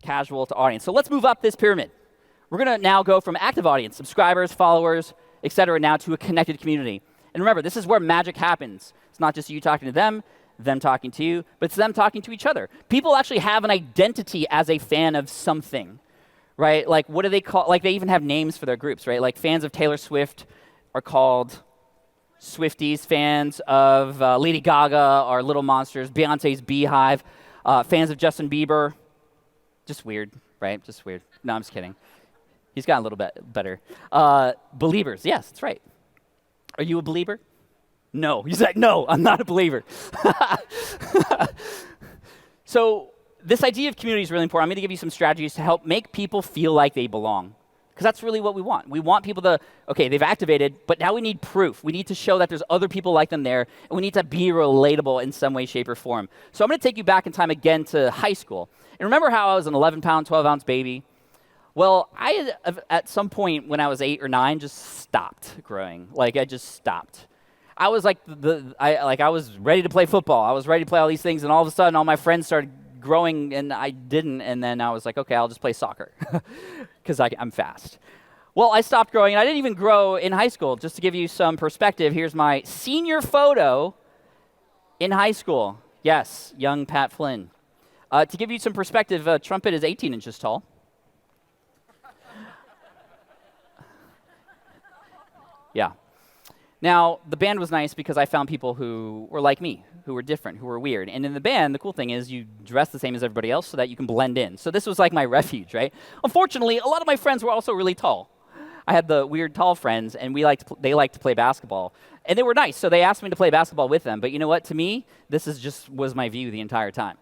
casual to audience. So let's move up this pyramid. We're going to now go from active audience, subscribers, followers, etc., now to a connected community. And remember, this is where magic happens. It's not just you talking to them talking to you, but it's them talking to each other. People actually have an identity as a fan of something, right? Like, what do they call, like, they even have names for their groups, right? Like, fans of Taylor Swift are called Swifties. Fans of Lady Gaga are Little Monsters. Beyonce's Beehive. Fans of Justin Bieber, just weird, right? Just weird. No, I'm just kidding. He's gotten a little bit better. Believers, yes, that's right. Are you a believer? No. He's like, no, I'm not a believer. So this idea of community is really important. I'm going to give you some strategies to help make people feel like they belong. Because that's really what we want. We want people to, okay, they've activated, but now we need proof. We need to show that there's other people like them there, and we need to be relatable in some way, shape, or form. So I'm going to take you back in time again to high school. And remember how I was an 11-pound, 12-ounce baby? Well, I, at some point when I was 8 or 9, just stopped growing. Like, I just stopped. I was like, I was ready to play football. I was ready to play all these things, and all of a sudden, all my friends started growing, and I didn't. And then I was like, okay, I'll just play soccer because I'm fast. Well, I stopped growing, and I didn't even grow in high school. Just to give you some perspective, here's my senior photo in high school. Yes, young Pat Flynn. To give you some perspective, trumpet is 18 inches tall. Yeah. Now, the band was nice because I found people who were like me, who were different, who were weird. And in the band, the cool thing is you dress the same as everybody else so that you can blend in. So this was like my refuge, right? Unfortunately, a lot of my friends were also really tall. I had the weird tall friends, and they liked to play basketball. And they were nice, so they asked me to play basketball with them. But you know what? To me, this was my view the entire time.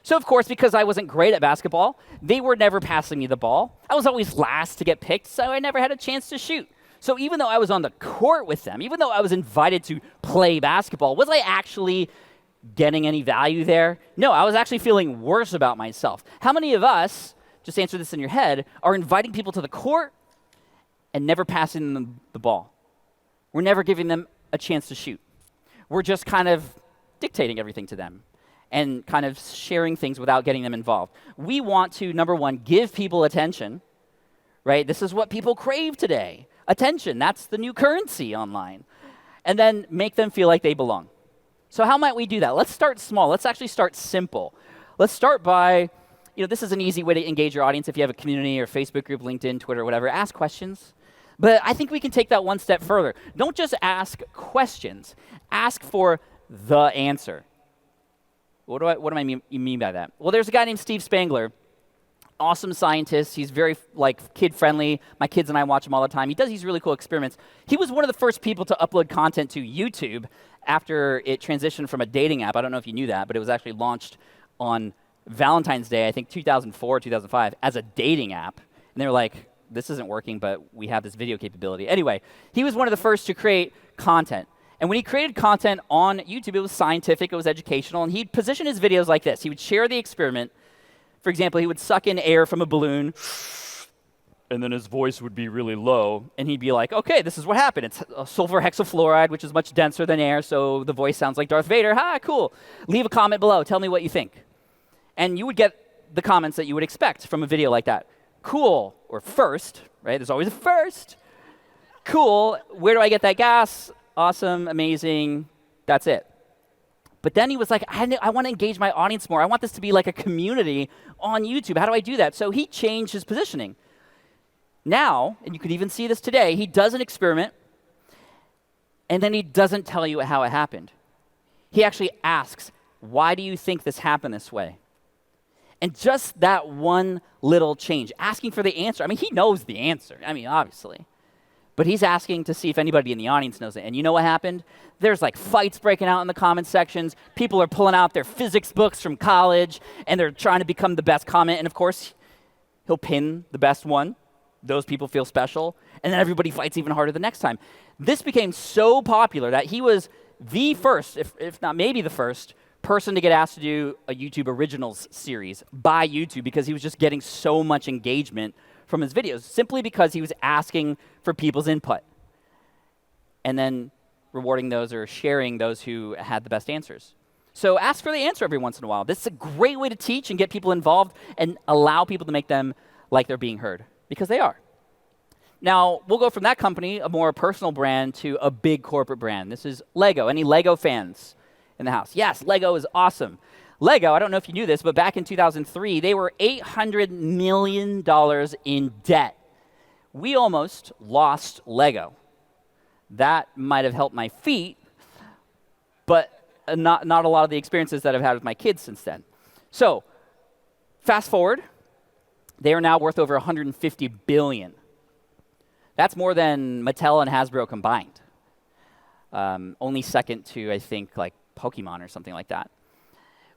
So, of course, because I wasn't great at basketball, they were never passing me the ball. I was always last to get picked, so I never had a chance to shoot. So even though I was on the court with them, even though I was invited to play basketball, was I actually getting any value there? No, I was actually feeling worse about myself. How many of us, just answer this in your head, are inviting people to the court and never passing them the ball? We're never giving them a chance to shoot. We're just kind of dictating everything to them and kind of sharing things without getting them involved. We want to, number one, give people attention, right? This is what people crave today. Attention, that's the new currency online. And then make them feel like they belong. So how might we do that? Let's start small. Let's actually start simple. Let's start by, this is an easy way to engage your audience if you have a community or Facebook group, LinkedIn, Twitter, whatever. Ask questions. But I think we can take that one step further. Don't just ask questions. Ask for the answer. What do I mean by that? Well, there's a guy named Steve Spangler. Awesome scientist. He's very kid-friendly. My kids and I watch him all the time. He does these really cool experiments. He was one of the first people to upload content to YouTube after it transitioned from a dating app. I don't know if you knew that, but it was actually launched on Valentine's Day, I think 2004, 2005, as a dating app. And they were like, this isn't working, but we have this video capability. Anyway, he was one of the first to create content. And when he created content on YouTube, it was scientific, it was educational, and he'd position his videos like this. He would share the experiment. For example, he would suck in air from a balloon, and then his voice would be really low, and he'd be like, okay, this is what happened. It's sulfur hexafluoride, which is much denser than air, so the voice sounds like Darth Vader. Ha, cool. Leave a comment below. Tell me what you think. And you would get the comments that you would expect from a video like that. Cool, or first, right? There's always a first. Cool, where do I get that gas? Awesome, amazing, that's it. But then he was like, I want to engage my audience more. I want this to be like a community on YouTube. How do I do that? So he changed his positioning. Now, and you could even see this today, he does an experiment, and then he doesn't tell you how it happened. He actually asks, why do you think this happened this way? And just that one little change, asking for the answer. I mean, he knows the answer. I mean, obviously. But he's asking to see if anybody in the audience knows it. And you know what happened? There's like fights breaking out in the comment sections. People are pulling out their physics books from college, and they're trying to become the best comment. And of course, he'll pin the best one. Those people feel special. And then everybody fights even harder the next time. This became so popular that he was the first, if not maybe the first, person to get asked to do a YouTube Originals series by YouTube because he was just getting so much engagement from his videos, simply because he was asking for people's input and then rewarding those or sharing those who had the best answers. So ask for the answer every once in a while. This is a great way to teach and get people involved and allow people to make them like they're being heard, because they are. Now, we'll go from that company, a more personal brand, to a big corporate brand. This is Lego. Any Lego fans in the house? Yes, Lego is awesome. Lego, I don't know if you knew this, but back in 2003, they were $800 million in debt. We almost lost Lego. That might have helped my feet, but not a lot of the experiences that I've had with my kids since then. So, fast forward, they are now worth over $150 billion. That's more than Mattel and Hasbro combined. Only second to, I think, like Pokemon or something like that,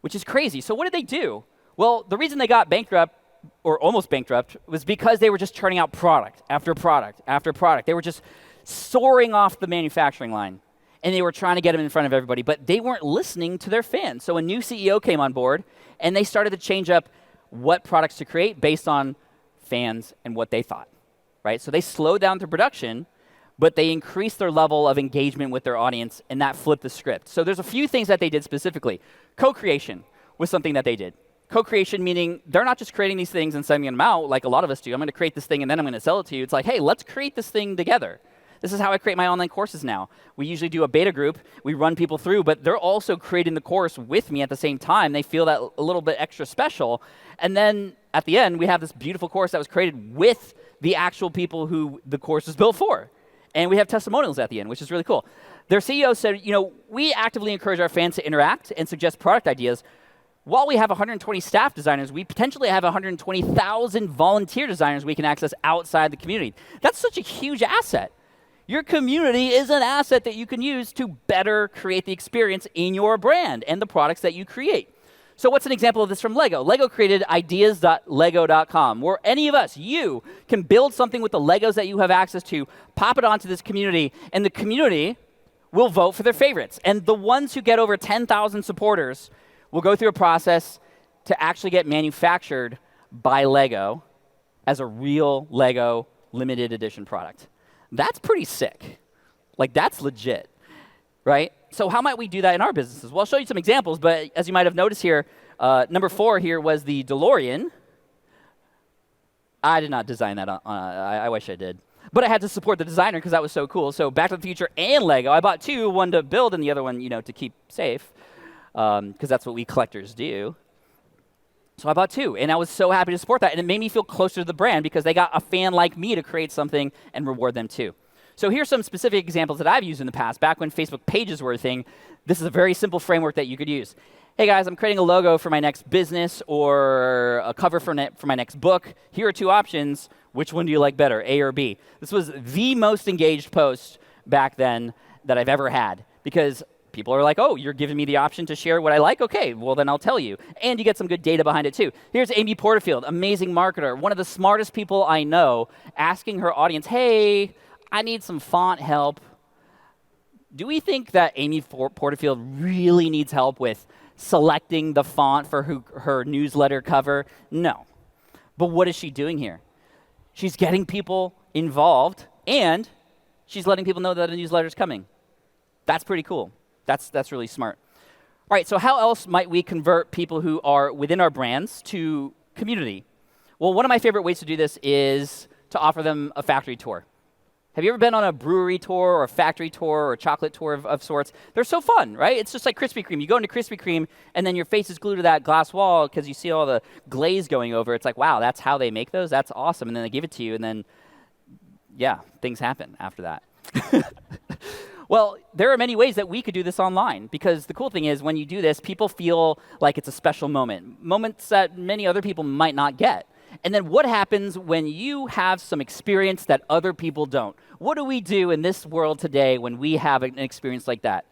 which is crazy. So what did they do? Well, the reason they got bankrupt, or almost bankrupt, was because they were just churning out product after product after product. They were just soaring off the manufacturing line, and they were trying to get them in front of everybody, but they weren't listening to their fans. So a new CEO came on board, and they started to change up what products to create based on fans and what they thought, right? So they slowed down their production, but they increased their level of engagement with their audience, and that flipped the script. So there's a few things that they did specifically. Co-creation was something that they did. Co-creation meaning they're not just creating these things and sending them out like a lot of us do. I'm going to create this thing, and then I'm going to sell it to you. It's like, hey, let's create this thing together. This is how I create my online courses now. We usually do a beta group. We run people through, but they're also creating the course with me at the same time. They feel that a little bit extra special. And then at the end, we have this beautiful course that was created with the actual people who the course was built for. And we have testimonials at the end, which is really cool. Their CEO said, we actively encourage our fans to interact and suggest product ideas. While we have 120 staff designers, we potentially have 120,000 volunteer designers we can access outside the community. That's such a huge asset. Your community is an asset that you can use to better create the experience in your brand and the products that you create. So what's an example of this from Lego? Lego created ideas.lego.com, where any of us, you, can build something with the Legos that you have access to, pop it onto this community, and the community will vote for their favorites. And the ones who get over 10,000 supporters will go through a process to actually get manufactured by Lego as a real Lego limited edition product. That's pretty sick. Like, that's legit, right? So how might we do that in our businesses? Well, I'll show you some examples, but as you might have noticed here, number 4 here was the DeLorean. I did not design that. I wish I did. But I had to support the designer because that was so cool. So Back to the Future and Lego. I bought 2, one to build and the other one, to keep safe, because that's what we collectors do. So I bought 2, and I was so happy to support that. And it made me feel closer to the brand because they got a fan like me to create something and reward them too. So here's some specific examples that I've used in the past. Back when Facebook pages were a thing, this is a very simple framework that you could use. Hey guys, I'm creating a logo for my next business or a cover for my next book. Here are 2 options. Which one do you like better, A or B? This was the most engaged post back then that I've ever had because people are like, oh, you're giving me the option to share what I like? Okay, well, then I'll tell you. And you get some good data behind it, too. Here's Amy Porterfield, amazing marketer, one of the smartest people I know, asking her audience, hey, I need some font help. Do we think that Amy Porterfield really needs help with selecting the font for her newsletter cover? No. But what is she doing here? She's getting people involved, and she's letting people know that a newsletter is coming. That's pretty cool. That's really smart. All right, so how else might we convert people who are within our brands to community? Well, one of my favorite ways to do this is to offer them a factory tour. Have you ever been on a brewery tour or a factory tour or a chocolate tour of sorts? They're so fun, right? It's just like Krispy Kreme. You go into Krispy Kreme, and then your face is glued to that glass wall because you see all the glaze going over. It's like, wow, that's how they make those? That's awesome. And then they give it to you, and then, yeah, things happen after that. Well, there are many ways that we could do this online because the cool thing is when you do this, people feel like it's a special moment, moments that many other people might not get. And then what happens when you have some experience that other people don't? What do we do in this world today when we have an experience like that?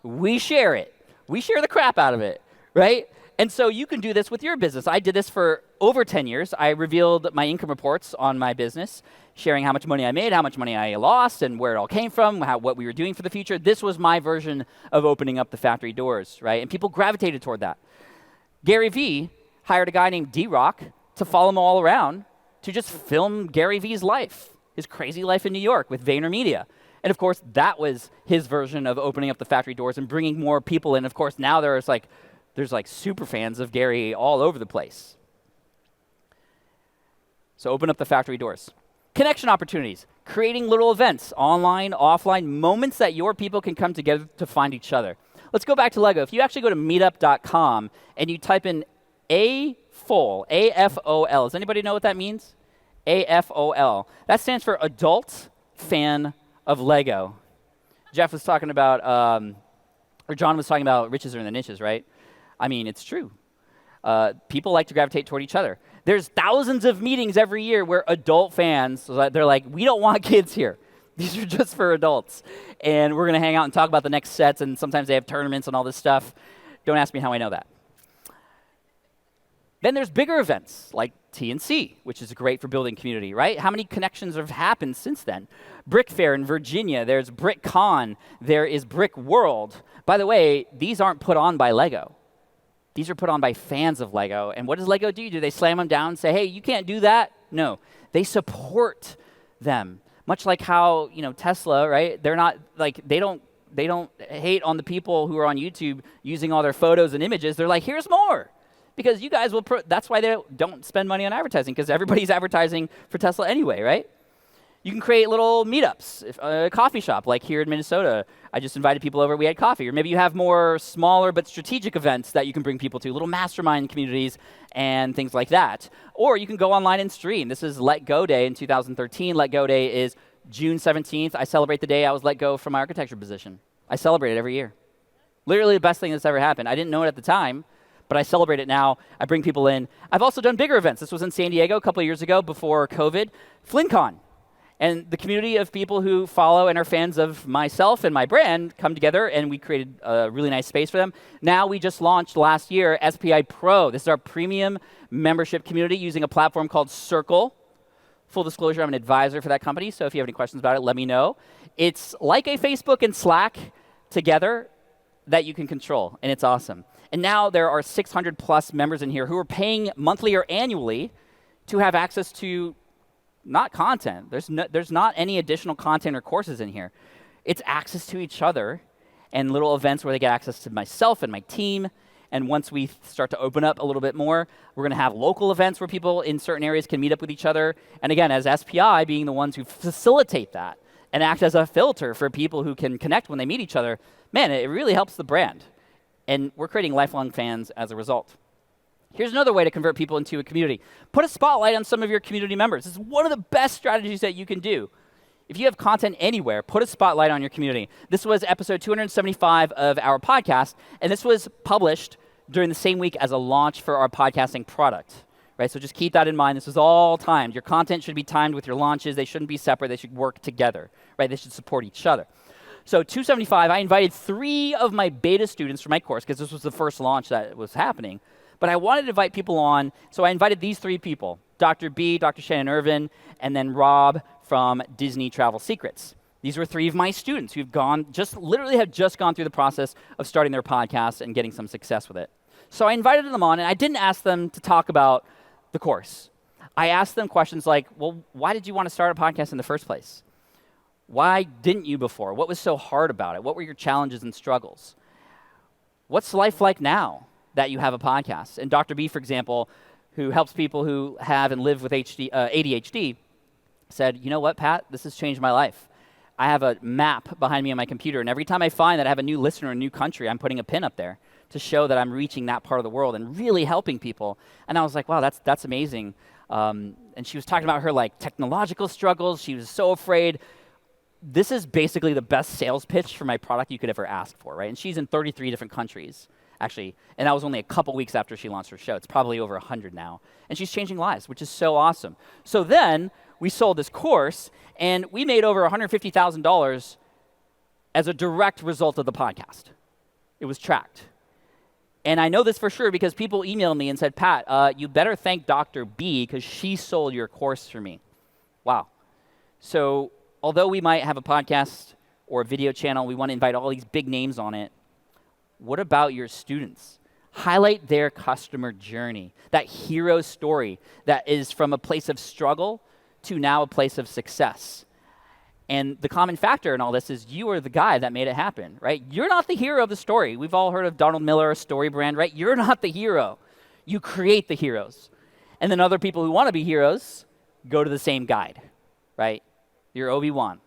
We share it. We share the crap out of it, right? And so you can do this with your business. I did this for over 10 years. I revealed my income reports on my business, sharing how much money I made, how much money I lost, and where it all came from, what we were doing for the future. This was my version of opening up the factory doors, right? And people gravitated toward that. Gary Vee hired a guy named D-Rock to follow him all around to just film Gary Vee's life, his crazy life in New York with VaynerMedia. And of course, that was his version of opening up the factory doors and bringing more people in. Of course, now there's like super fans of Gary all over the place. So open up the factory doors. Connection opportunities, creating little events, online, offline, moments that your people can come together to find each other. Let's go back to Lego. If you actually go to meetup.com and you type in AFOL, A-F-O-L, does anybody know what that means? AFOL. That stands for Adult Fan of Lego. Jeff was talking about, or John was talking about riches are in the niches, right? I mean, it's true. People like to gravitate toward each other. There's thousands of meetings every year where adult fans, they're like, we don't want kids here. These are just for adults. And we're going to hang out and talk about the next sets, and sometimes they have tournaments and all this stuff. Don't ask me how I know that. Then there's bigger events like TNC, which is great for building community, right? How many connections have happened since then? Brick Fair in Virginia, there's BrickCon, there is Brick World. By the way, these aren't put on by Lego. These are put on by fans of Lego. And what does Lego do? Do they slam them down and say, hey, you can't do that? No, they support them. Much like how, Tesla, right? They're not like, they don't hate on the people who are on YouTube using all their photos and images. They're like, here's more. Because you guys will, that's why they don't spend money on advertising, because everybody's advertising for Tesla anyway, right? You can create little meetups, a coffee shop, like here in Minnesota. I just invited people over, we had coffee. Or maybe you have more smaller but strategic events that you can bring people to, little mastermind communities and things like that. Or you can go online and stream. This is Let Go Day in 2013. Let Go Day is June 17th. I celebrate the day I was let go from my architecture position. I celebrate it every year. Literally the best thing that's ever happened. I didn't know it at the time, but I celebrate it now. I bring people in. I've also done bigger events. This was in San Diego a couple of years ago before COVID. FlynnCon. And the community of people who follow and are fans of myself and my brand come together, and we created a really nice space for them. Now we just launched last year SPI Pro. This is our premium membership community using a platform called Circle. Full disclosure, I'm an advisor for that company, so if you have any questions about it, let me know. It's like a Facebook and Slack together that you can control, and it's awesome. And now there are 600 plus members in here who are paying monthly or annually to have access to not content. There's not any additional content or courses in here. It's access to each other and little events where they get access to myself and my team. And once we start to open up a little bit more, we're going to have local events where people in certain areas can meet up with each other. And again, as SPI being the ones who facilitate that and act as a filter for people who can connect when they meet each other, man, it really helps the brand. And we're creating lifelong fans as a result. Here's another way to convert people into a community. Put a spotlight on some of your community members. This is one of the best strategies that you can do. If you have content anywhere, put a spotlight on your community. This was episode 275 of our podcast, and this was published during the same week as a launch for our podcasting product. Right? So just keep that in mind. This is all timed. Your content should be timed with your launches. They shouldn't be separate. They should work together. Right? They should support each other. So 275, I invited 3 of my beta students for my course, because this was the first launch that was happening. But I wanted to invite people on, so I invited these 3 people, Dr. B, Dr. Shannon Irvin, and then Rob from Disney Travel Secrets. These were 3 of my students who've literally have just gone through the process of starting their podcast and getting some success with it. So I invited them on, and I didn't ask them to talk about the course. I asked them questions like, well, why did you want to start a podcast in the first place? Why didn't you before? What was so hard about it? What were your challenges and struggles? What's life like now that you have a podcast? And Dr. B, for example, who helps people who have and live with ADHD, said, you know what, Pat, this has changed my life. I have a map behind me on my computer, and every time I find that I have a new listener in a new country, I'm putting a pin up there to show that I'm reaching that part of the world and really helping people. And I was like, wow, that's amazing. And she was talking about her technological struggles. She was so afraid. This is basically the best sales pitch for my product you could ever ask for, right? And she's in 33 different countries, actually. And that was only a couple weeks after she launched her show. It's probably over 100 now. And she's changing lives, which is so awesome. So then we sold this course, and we made over $150,000 as a direct result of the podcast. It was tracked. And I know this for sure because people emailed me and said, Pat, you better thank Dr. B because she sold your course for me. Wow. So although we might have a podcast or a video channel, we want to invite all these big names on it. What about your students? Highlight their customer journey, that hero story that is from a place of struggle to now a place of success. And the common factor in all this is you are the guy that made it happen, right? You're not the hero of the story. We've all heard of Donald Miller, Story Brand, right? You're not the hero. You create the heroes. And then other people who want to be heroes go to the same guide, right? You're Obi-Wan.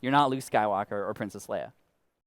You're not Luke Skywalker or Princess Leia.